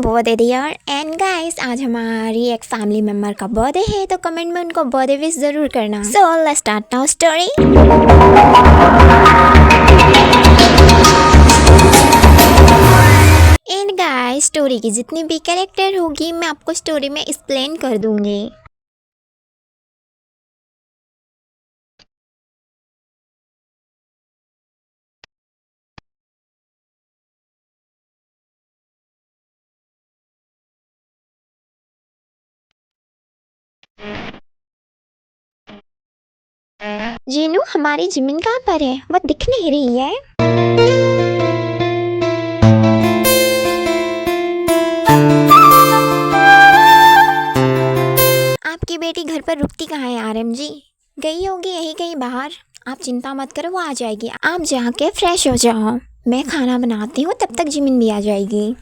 Birthday dear. And guys, आज हमारी एक फैमिली मेम्बर का बर्थडे है, तो कमेंट में उनको बर्थडे विश जरूर करना। So let's start now story. And guys, story की जितनी भी कैरेक्टर होगी मैं आपको स्टोरी में एक्सप्लेन कर दूंगी। जीनू, हमारी जिमिन कहाँ पर है? वो दिख नहीं रही है। आपकी बेटी घर पर रुकती कहाँ है आरएम जी? गई होगी यही कहीं बाहर। आप चिंता मत करो, वो आ जाएगी। आप जाके फ्रेश हो जाओ, मैं खाना बनाती हूँ, तब तक जिमिन भी आ जाएगी।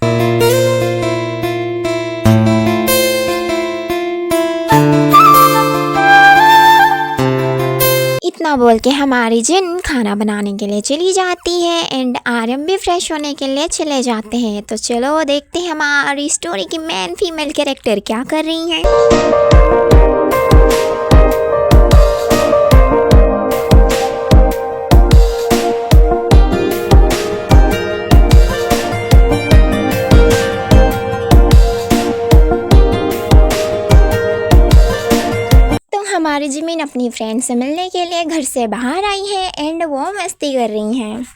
इतना बोल के हमारी जिन खाना बनाने के लिए चली जाती है एंड आरएम भी फ्रेश होने के लिए चले जाते हैं। तो चलो देखते हैं हमारी स्टोरी की मेन फीमेल कैरेक्टर क्या कर रही हैं। हमारी जिमिन अपनी फ्रेंड से मिलने के लिए घर से बाहर आई है एंड वो मस्ती कर रही हैं।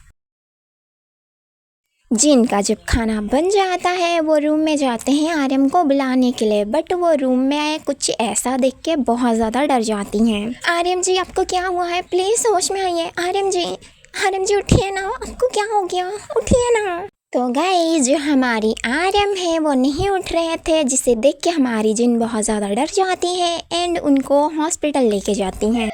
जिन का जब खाना बन जाता है वो रूम में जाते हैं आरएम को बुलाने के लिए, बट वो रूम में कुछ ऐसा देख के बहुत ज़्यादा डर जाती हैं। आरएम जी, आपको क्या हुआ है? प्लीज़ होश में आइए। आरएम जी उठिए ना, आपको क्या हो गया? उठिए ना। तो गाइस, जो हमारी आरएम है वो नहीं उठ रहे थे, जिसे देख के हमारी जिन बहुत ज़्यादा डर जाती है एंड उनको हॉस्पिटल लेके जाती हैं।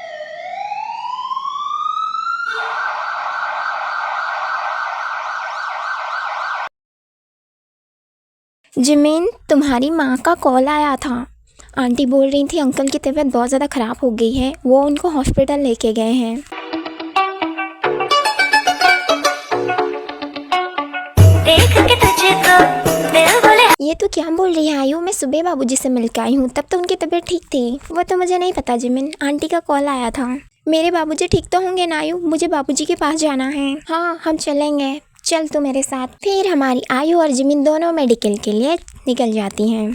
जिमिन, तुम्हारी माँ का कॉल आया था। आंटी बोल रही थी अंकल की तबीयत बहुत ज़्यादा ख़राब हो गई है, वो उनको हॉस्पिटल लेके गए हैं। ये तो क्या बोल रही है आयु? मैं सुबह बाबूजी से मिल के आई हूँ, तब तो उनकी तबीयत ठीक थी। वो तो मुझे नहीं पता जिमिन, आंटी का कॉल आया था। मेरे बाबूजी ठीक तो होंगे ना आयु? मुझे बाबूजी के पास जाना है। हाँ, हम चलेंगे, चल तू मेरे साथ। फिर हमारी आयु और जिमिन दोनों मेडिकल के लिए निकल जाती हैं।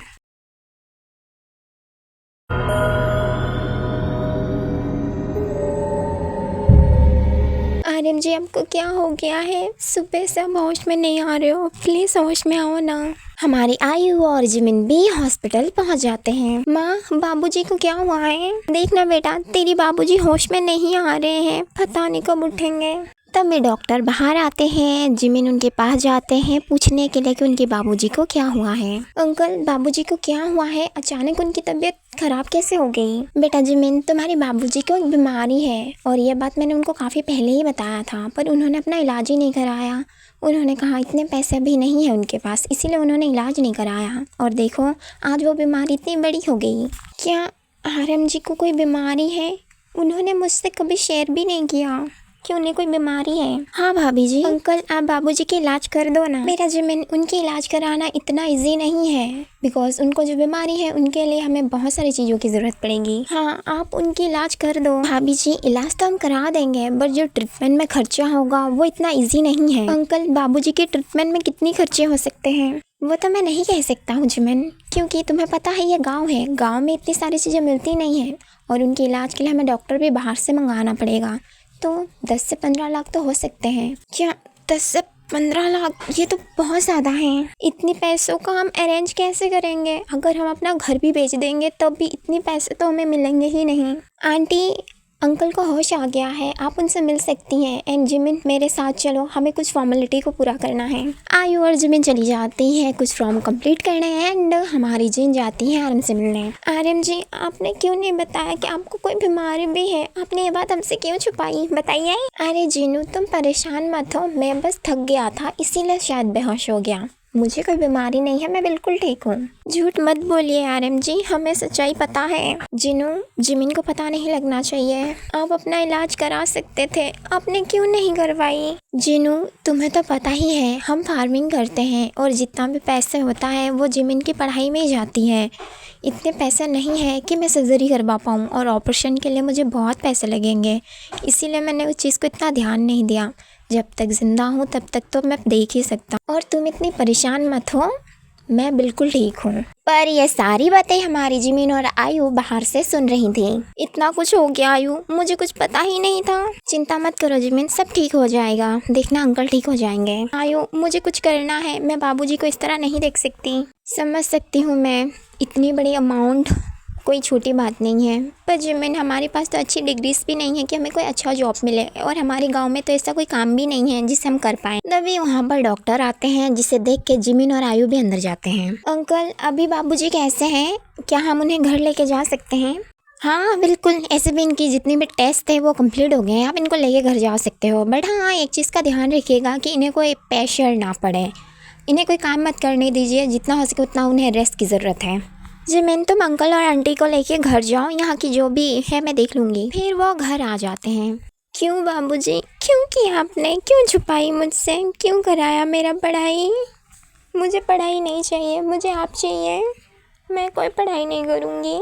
आरएम जी, आपको क्या हो गया है? सुबह से आप होश में नहीं आ रहे हो, प्लीज होश में आओ ना। हमारी आयु और जिमिन भी हॉस्पिटल पहुंच जाते हैं। माँ, बाबूजी को क्या हुआ है? देखना बेटा, तेरी बाबूजी होश में नहीं आ रहे हैं, पता नहीं कब उठेंगे। तब में डॉक्टर बाहर आते हैं। जिमिन उनके पास जाते हैं पूछने के लिए कि उनके बाबूजी को क्या हुआ है। अंकल, बाबूजी को क्या हुआ है? अचानक उनकी तबीयत खराब कैसे हो गई? बेटा जिमिन, तुम्हारे बाबूजी को एक बीमारी है और ये बात मैंने उनको काफ़ी पहले ही बताया था, पर उन्होंने अपना इलाज ही नहीं कराया। उन्होंने कहा इतने पैसे भी नहीं है उनके पास, इसीलिए उन्होंने इलाज नहीं कराया। और देखो, आज वो बीमारी इतनी बड़ी हो गई। क्या आरएम जी को कोई बीमारी है? उन्होंने मुझसे कभी शेयर भी नहीं किया कि उन्हें कोई बीमारी है। हाँ भाभी जी। अंकल, आप बाबूजी की इलाज कर दो ना। मेरा जिमिन, उनकी इलाज कराना इतना इजी नहीं है, बिकॉज उनको जो बीमारी है उनके लिए हमें बहुत सारी चीज़ों की ज़रूरत पड़ेगी। हाँ, आप उनकी इलाज कर दो। भाभी जी, इलाज तो हम करा देंगे, बट जो ट्रीटमेंट में खर्चा होगा वो इतना ईजी नहीं है। अंकल, बाबूजी के ट्रीटमेंट में कितने खर्चे हो सकते हैं? वो तो मैं नहीं कह सकता हूँ जिमिन, क्योंकि तुम्हें पता है ये गाँव है, गाँव में इतनी सारी चीज़ें मिलती नहीं है और उनके इलाज के लिए हमें डॉक्टर भी बाहर से मंगाना पड़ेगा। तो 10 से 15 लाख तो हो सकते हैं। क्या 10 से 15 लाख? ये तो बहुत ज़्यादा हैं। इतनी पैसों का हम अरेंज कैसे करेंगे? अगर हम अपना घर भी बेच देंगे तब भी इतने पैसे तो हमें मिलेंगे ही नहीं। आंटी, अंकल को होश आ गया है, आप उनसे मिल सकती हैं। एंड जिमिन, मेरे साथ चलो, हमें कुछ फॉर्मेलिटी को पूरा करना है। आयु और जिमिन चली जाती है कुछ फॉर्म कंप्लीट करने एंड हमारी जिन जाती है आरएम से मिलने। आरएम जी, आपने क्यों नहीं बताया कि आपको कोई बीमारी भी है? आपने ये बात हमसे क्यों छुपाई? बताइए। अरे जीनू, तुम परेशान मत हो, मैं बस थक गया था, इसीलिए शायद बेहोश हो गया। मुझे कोई बीमारी नहीं है, मैं बिल्कुल ठीक हूँ। झूठ मत बोलिए आरएम जी, हमें सच्चाई पता है। जिनू, जिमिन को पता नहीं लगना चाहिए। आप अपना इलाज करा सकते थे, आपने क्यों नहीं करवाई? जिनू, तुम्हें तो पता ही है हम फार्मिंग करते हैं और जितना भी पैसे होता है वो जिमिन की पढ़ाई में ही जाती है। इतने पैसे नहीं है कि मैं सर्जरी करवा पाऊँ और ऑपरेशन के लिए मुझे बहुत पैसे लगेंगे, इसीलिए मैंने उस चीज़ को इतना ध्यान नहीं दिया। जब तक ज़िंदा हूँ तब तक तो मैं देख ही सकता हूँ। और तुम इतनी परेशान मत हो, मैं बिल्कुल ठीक हूँ। पर ये सारी बातें हमारी जिमिन और आयु बाहर से सुन रही थी। इतना कुछ हो गया आयु, मुझे कुछ पता ही नहीं था। चिंता मत करो जिमिन, सब ठीक हो जाएगा, देखना अंकल ठीक हो जाएंगे। आयु, मुझे कुछ करना है, मैं बाबूजी को इस तरह नहीं देख सकती। समझ सकती हूँ मैं, इतनी बड़ी अमाउंट कोई छोटी बात नहीं है। पर जिमिन, हमारे पास तो अच्छी डिग्रीज भी नहीं है कि हमें कोई अच्छा जॉब मिले, और हमारे गांव में तो ऐसा कोई काम भी नहीं है जिसे हम कर पाएँ। तभी वहाँ पर डॉक्टर आते हैं, जिसे देख के जिमिन और आयु भी अंदर जाते हैं। अंकल, अभी बाबूजी कैसे हैं? क्या हम उन्हें घर लेके जा सकते हैं? हाँ बिल्कुल, ऐसे भी इनकी जितनी भी टेस्ट थे वो कंप्लीट हो गए हैं, आप इनको लेके घर जा सकते हो। बट हाँ, एक चीज़ का ध्यान रखिएगा कि इन्हें कोई प्रेशर ना पड़े, इन्हें कोई काम मत करने दीजिए, जितना हो सके उतना उन्हें रेस्ट की ज़रूरत है। जिमिन, तुम अंकल और आंटी को लेके घर जाओ, यहाँ की जो भी है मैं देख लूँगी। फिर वो घर आ जाते हैं। क्यों बाबूजी, क्यों किया आपने? क्यों छुपाई मुझसे? क्यों कराया मेरा पढ़ाई? मुझे पढ़ाई नहीं चाहिए, मुझे आप चाहिए। मैं कोई पढ़ाई नहीं करूँगी।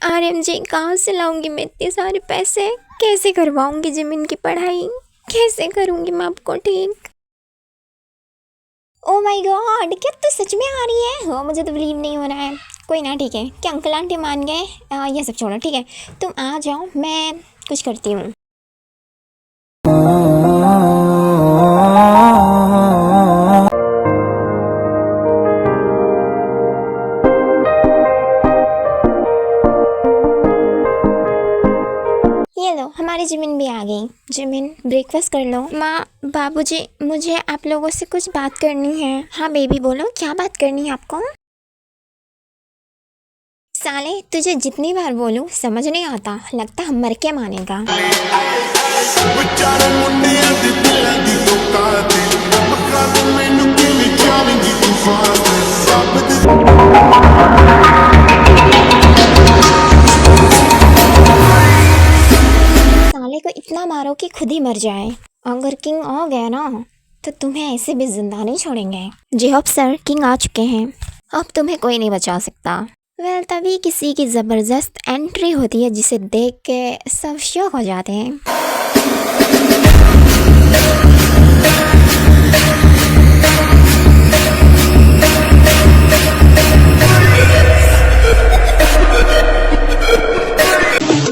आर्यन जी, कहाँ से लाऊंगी मैं इतने सारे पैसे? कैसे करवाऊँगी जिमिन की पढ़ाई? कैसे करूँगी मैं आपको ठीक? ओ माय गॉड, क्या तू सच में आ रही है? हो, मुझे तो बिलीव नहीं हो रहा है। कोई ना, ठीक है, क्या अंकल आंटी मान गए? ये सब छोड़ो, ठीक है, तुम आ जाओ, मैं कुछ करती हूँ। ये लो, हमारी जिमिन भी आ गई। जिमिन, ब्रेकफास्ट कर लो। माँ, बाबूजी, मुझे आप लोगों से कुछ बात करनी है। हाँ बेबी, बोलो, क्या बात करनी है आपको? साले, तुझे जितनी बार बोलूं समझ नहीं आता, लगता है मर के मानेगा। साले को इतना मारो कि खुद ही मर जाए। अगर किंग आ गया ना तो तुम्हें ऐसे भी जिंदा नहीं छोड़ेंगे। जी होप सर, किंग आ चुके हैं, अब तुम्हें कोई नहीं बचा सकता। वेल, तभी किसी की ज़बरदस्त एंट्री होती है जिसे देख के सब शॉक हो जाते हैं।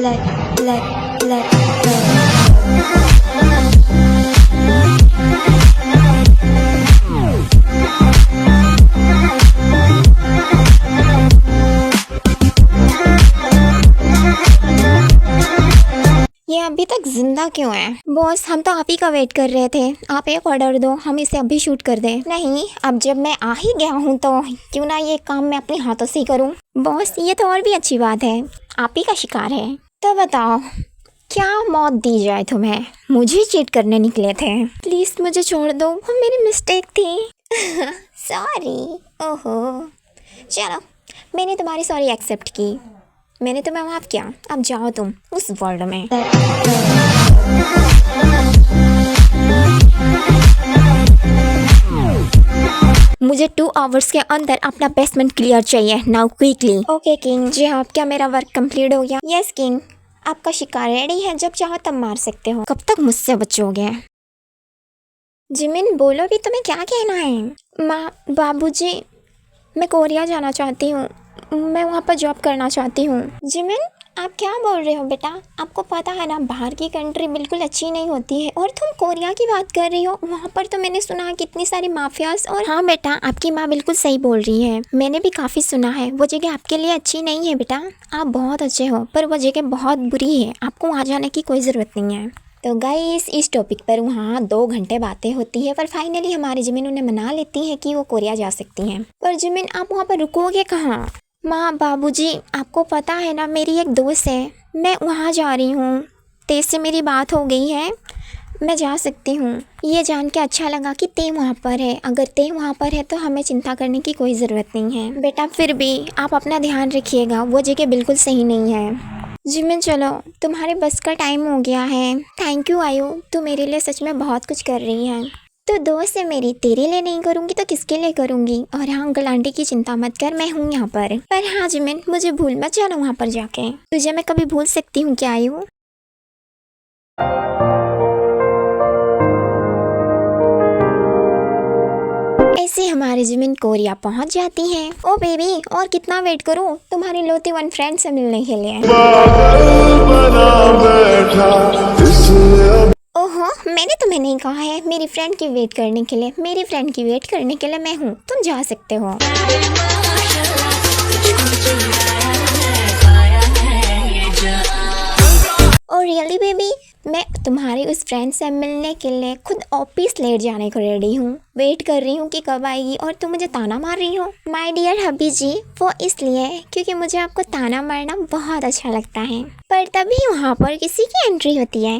let ये अभी तक जिंदा क्यों है? बॉस, हम तो आप ही का वेट कर रहे थे, आप एक ऑर्डर दो, हम इसे अभी शूट कर दें। नहीं, अब जब मैं आ ही गया हूँ तो क्यों ना ये काम मैं अपने हाथों से ही करूँ। बॉस, ये तो और भी अच्छी बात है, आप ही का शिकार है। तो बताओ, क्या मौत दी जाए तुम्हें? मुझे चीट करने निकले थे। प्लीज मुझे छोड़ दो, वो मेरी मिस्टेक थी। सॉरी। ओहो, चलो, मैंने तुम्हारी सॉरी एक्सेप्ट की, मैंने तुम्हें माफ किया। अब जाओ तुम उस वर्ल्ड में। मुझे 2 आवर्स के अंदर अपना बेसमेंट क्लियर चाहिए, नाउ क्विकली। ओके किंग, जी हाँ, क्या मेरा वर्क कंप्लीट हो गया? यस किंग, आपका शिकार रेडी है, जब चाहो तब मार सकते हो। कब तक मुझसे बचोगे? जिमिन, बोलो भी, तुम्हें क्या कहना है? माँ, बाबूजी, मैं कोरिया जाना चाहती हूँ, मैं वहाँ पर जॉब करना चाहती हूँ। जिमिन, आप क्या बोल रहे हो बेटा? आपको पता है ना, बाहर की कंट्री बिल्कुल अच्छी नहीं होती है, और तुम कोरिया की बात कर रही हो, वहाँ पर तो मैंने सुना है कितनी सारी माफियाज। और हाँ बेटा, आपकी माँ बिल्कुल सही बोल रही है, मैंने भी काफ़ी सुना है वो जगह आपके लिए अच्छी नहीं है बेटा। आप बहुत अच्छे हो, पर वो जगह बहुत बुरी है, आपको वहाँ जाने की कोई ज़रूरत नहीं है। तो गाइस, इस टॉपिक पर वहाँ 2 घंटे बातें होती है, पर फाइनली हमारी जिमिन उन्हें मना लेती है कि वो कोरिया जा सकती हैं। पर जिमिन, आप वहाँ पर रुकोगे कहाँ? माँ, बाबूजी, आपको पता है ना, मेरी एक दोस्त है, मैं वहाँ जा रही हूँ, तेज से मेरी बात हो गई है, मैं जा सकती हूँ। ये जान के अच्छा लगा कि ते वहाँ पर है। अगर ते वहाँ पर है तो हमें चिंता करने की कोई ज़रूरत नहीं है। बेटा फिर भी आप अपना ध्यान रखिएगा, वो जगह बिल्कुल सही नहीं है। जिमिन चलो, तुम्हारे बस का टाइम हो गया है। थैंक यू आयु, तू मेरे लिए सच में बहुत कुछ कर रही है। तो दोस्त है मेरी, तेरे लिए नहीं करूँगी तो किसके लिए करूँगी। और हाँ अंकल आंटी की चिंता मत कर, मैं हूँ यहाँ पर हाँ जिमिन, मुझे भूल मत जाना वहाँ पर जाके। तुझे मैं कभी भूल सकती हूँ क्या आयु? ऐसे हमारे जिमिन कोरिया पहुंच जाती हैं। ओ बेबी, और कितना वेट करूं तुम्हारी लोती वन फ्रेंड से मिलने के लिए। ओहो, मैंने तुम्हें नहीं कहा है मेरी फ्रेंड की वेट करने के लिए। मेरी फ्रेंड की वेट करने के लिए मैं हूँ, तुम जा सकते हो। और रियली बेबी, मैं तुम्हारी उस फ्रेंड से मिलने के लिए खुद ऑफिस लेट जाने को रेडी हूँ। वेट कर रही हूँ कि कब आएगी और तुम मुझे ताना मार रही हो। माय डियर हबी जी, वो इसलिए क्योंकि मुझे आपको ताना मारना बहुत अच्छा लगता है। पर तभी वहाँ पर किसी की एंट्री होती है।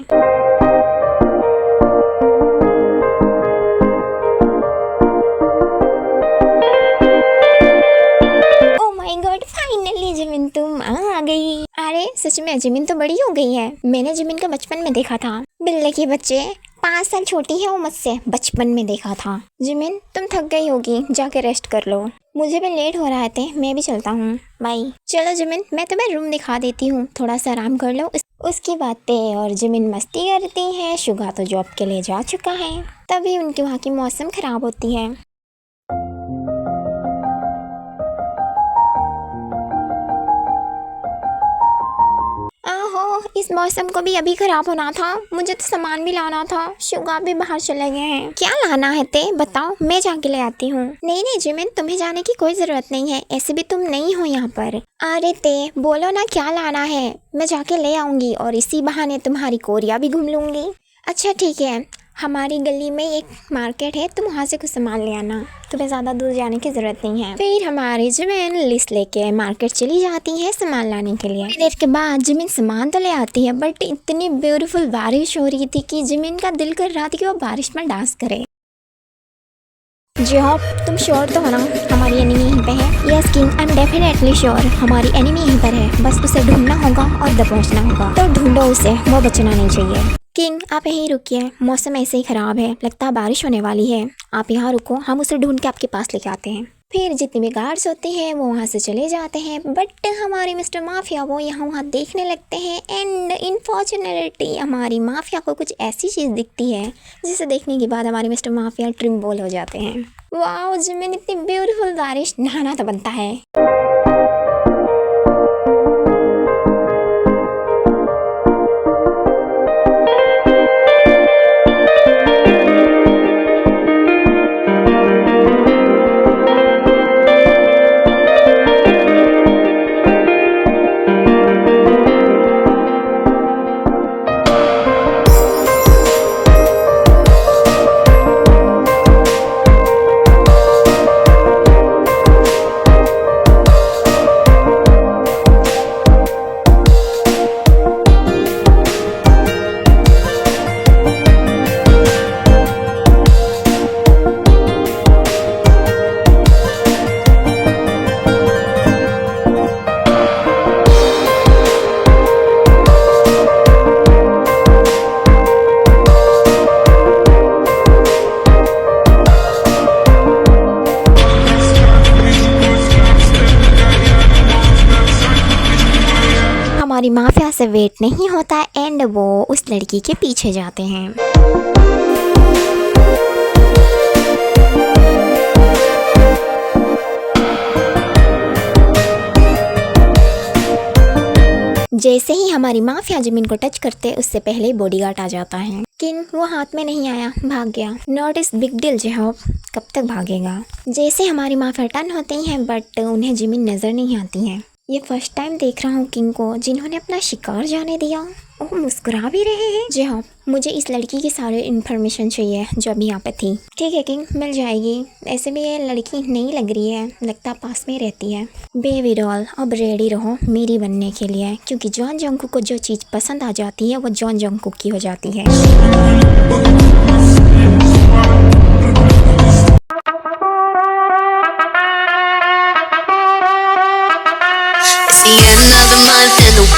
फाइनली जिमिन तुम आ गई। अरे सच में जिमिन तो बड़ी हो गई है। मैंने जिमिन को बचपन में देखा था। बिल्ले के बच्चे, 5 साल छोटी है वो मुझसे, बचपन में देखा था। जिमिन तुम थक गई होगी, जाके रेस्ट कर लो। मुझे भी लेट हो रहा है, मैं भी चलता हूँ, बाय। चलो जिमिन, मैं तुम्हें रूम दिखा देती हूँ, थोड़ा सा आराम कर लो। उसकी बातें और जिमिन मस्ती करती है। शुगा तो जॉब के लिए जा चुका है। तभी उनके वहाँ की मौसम खराब होती है। इस मौसम को भी अभी खराब होना था। मुझे तो सामान भी लाना था। शुगा भी बाहर चले गए हैं। क्या लाना है ते बताओ, मैं जाके ले आती हूँ। नहीं नहीं जिमिन, तुम्हें जाने की कोई जरूरत नहीं है, ऐसे भी तुम नहीं हो यहाँ पर। अरे ते बोलो ना क्या लाना है, मैं जाके ले आऊंगी और इसी बहाने तुम्हारी कोरिया भी घूम लूंगी। अच्छा ठीक है, हमारी गली में एक मार्केट है, तुम वहाँ से कुछ सामान ले आना, तुम्हें ज़्यादा दूर जाने की ज़रूरत नहीं है। फिर हमारी जिमिन लिस्ट लेके मार्केट चली जाती है सामान लाने के लिए। देर के बाद जिमिन सामान तो ले आती है, बट इतनी ब्यूटीफुल बारिश हो रही थी कि जिमिन का दिल कर रहा था कि वो बारिश में डांस करे। जी हाँ, तुम श्योर तो हो ना हमारी एनिमी यहीं पे है? Yes king, I am definitely sure, हमारी एनिमी यहीं पर है। बस उसे ढूंढना होगा और दबोचना होगा। तो ढूंढो उसे, वो बचना नहीं चाहिए। किंग आप यहीं रुकिए, मौसम ऐसे ही ख़राब है, लगता है बारिश होने वाली है। आप यहाँ रुको, हम उसे ढूंढ के आपके पास लेके आते हैं। फिर जितने भी गार्ड्स होते हैं वो वहाँ से चले जाते हैं, बट हमारे मिस्टर माफिया वो यहाँ वहाँ देखने लगते हैं। एंड इनफॉर्चुनेटली हमारी माफिया को कुछ ऐसी चीज़ दिखती है जिसे देखने के बाद हमारे मिस्टर माफिया ट्रिम्बल हो जाते हैं। वाह जिमिन, इतनी ब्यूटीफुल बारिश, नहाना तो बनता है। हमारी माफिया से वेट नहीं होता एंड वो उस लड़की के पीछे जाते हैं। जैसे ही हमारी माफिया जिमिन को टच करते उससे पहले बॉडीगार्ड आ जाता है। किंग वो हाथ में नहीं आया, भाग गया। नॉट इस बिग डील जेहॉब, कब तक भागेगा। जैसे हमारी माफिया टर्न होती हैं बट उन्हें जिमिन नजर नहीं आती है। ये फर्स्ट टाइम देख रहा हूँ किंग को जिन्होंने अपना शिकार जाने दिया। ओह, मुस्कुरा भी रहे हैं। जी हाँ, मुझे इस लड़की की सारी इन्फॉर्मेशन चाहिए जो अभी यहाँ पे थी। ठीक है किंग, मिल जाएगी। ऐसे भी ये लड़की नहीं लग रही है, लगता पास में ही रहती है। बेबी डॉल, अब रेडी रहो मेरी बनने के लिए, क्योंकि जॉन जंगकुक को जो चीज़ पसंद आ जाती है वो जॉन जंगकुक की हो जाती है। It's the end of the month and the